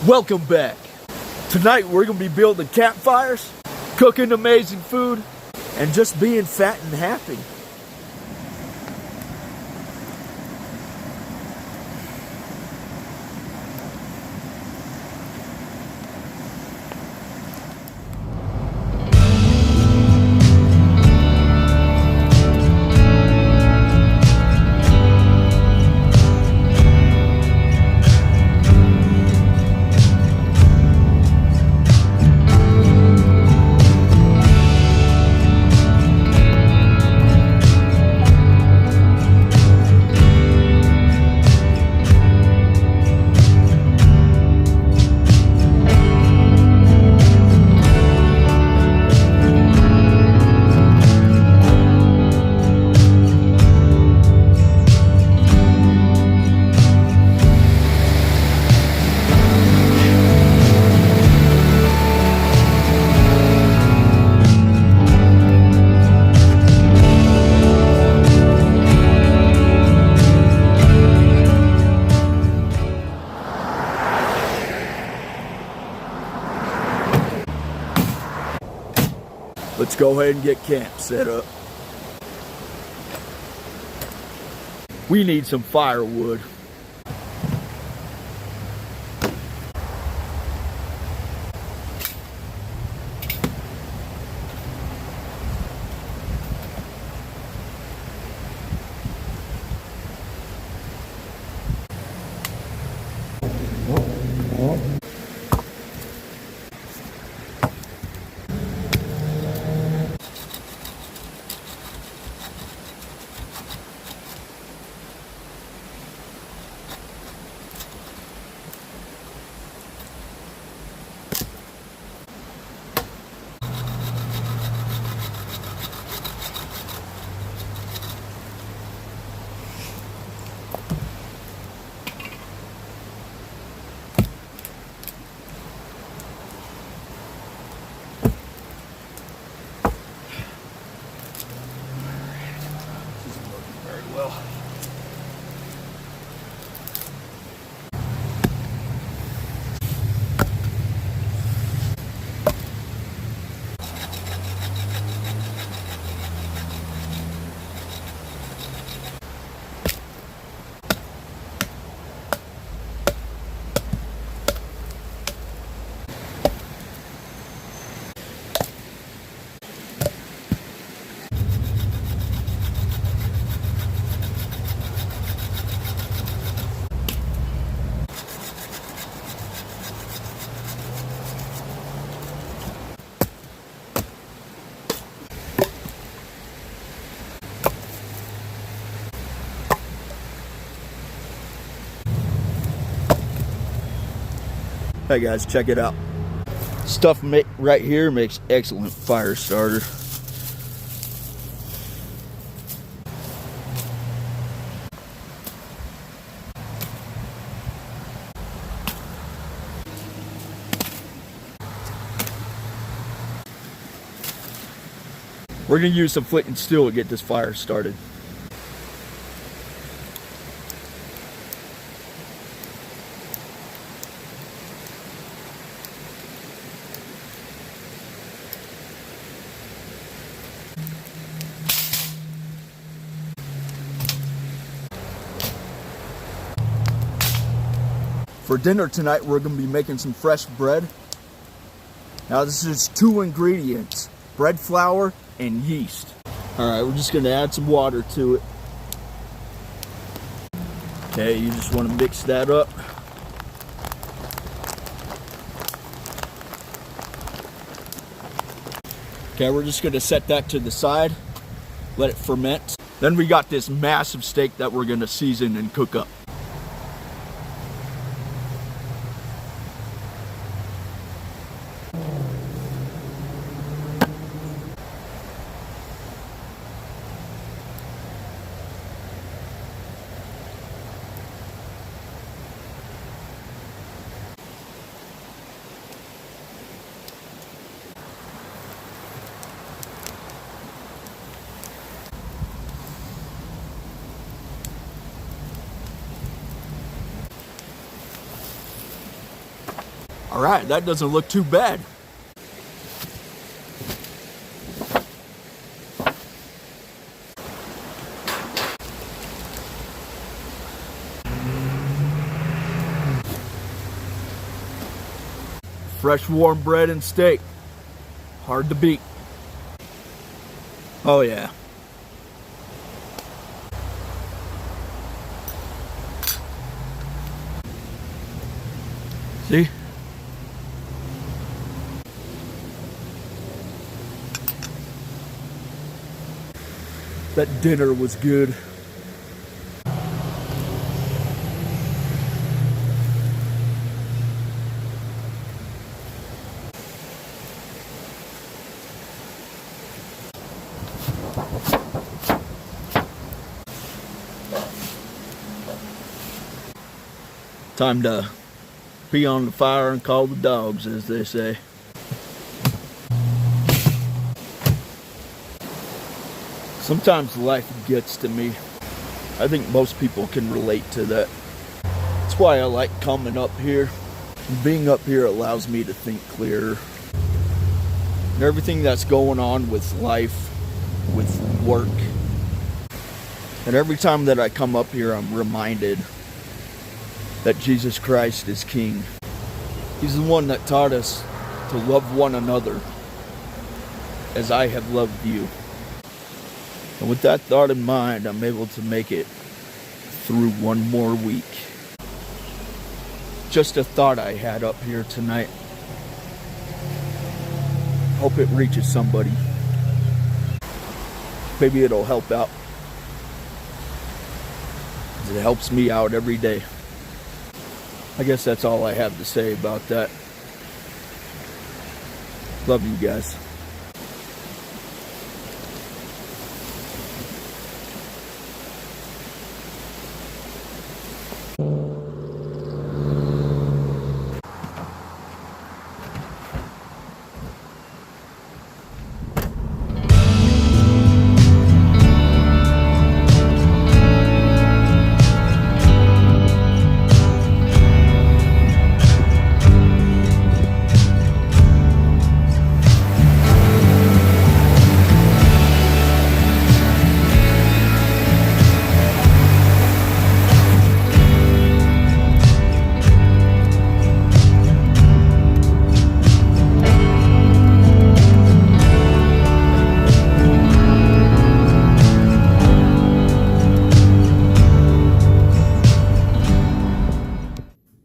Welcome back. Tonight we're going to be building campfires, cooking amazing food, and just being fat and happy. Let's go ahead and get camp set up. We need some firewood. Hey guys, check it out. Stuff right here makes excellent fire starter. We're gonna use some flint and steel to get this fire started. For dinner tonight, we're going to be making some fresh bread. Now this is 2 ingredients, bread flour and yeast. All right, we're just going to add some water to it. Okay, you just want to mix that up. Okay, we're just going to set that to the side, let it ferment. Then we got this massive steak that we're going to season and cook up. All right, that doesn't look too bad. Fresh warm bread and steak. Hard to beat. Oh yeah. See? That dinner was good. Time to pee on the fire and call the dogs, as they say. Sometimes life gets to me. I think most people can relate to that. That's why I like coming up here. Being up here allows me to think clearer. And everything that's going on with life, with work. And every time that I come up here, I'm reminded that Jesus Christ is King. He's the one that taught us to love one another as I have loved you. And with that thought in mind, I'm able to make it through one more week. Just a thought I had up here tonight. Hope it reaches somebody. Maybe it'll help out. It helps me out every day. I guess that's all I have to say about that. Love you guys.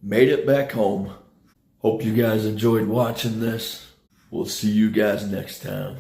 Made it back home. Hope you guys enjoyed watching this. We'll see you guys next time.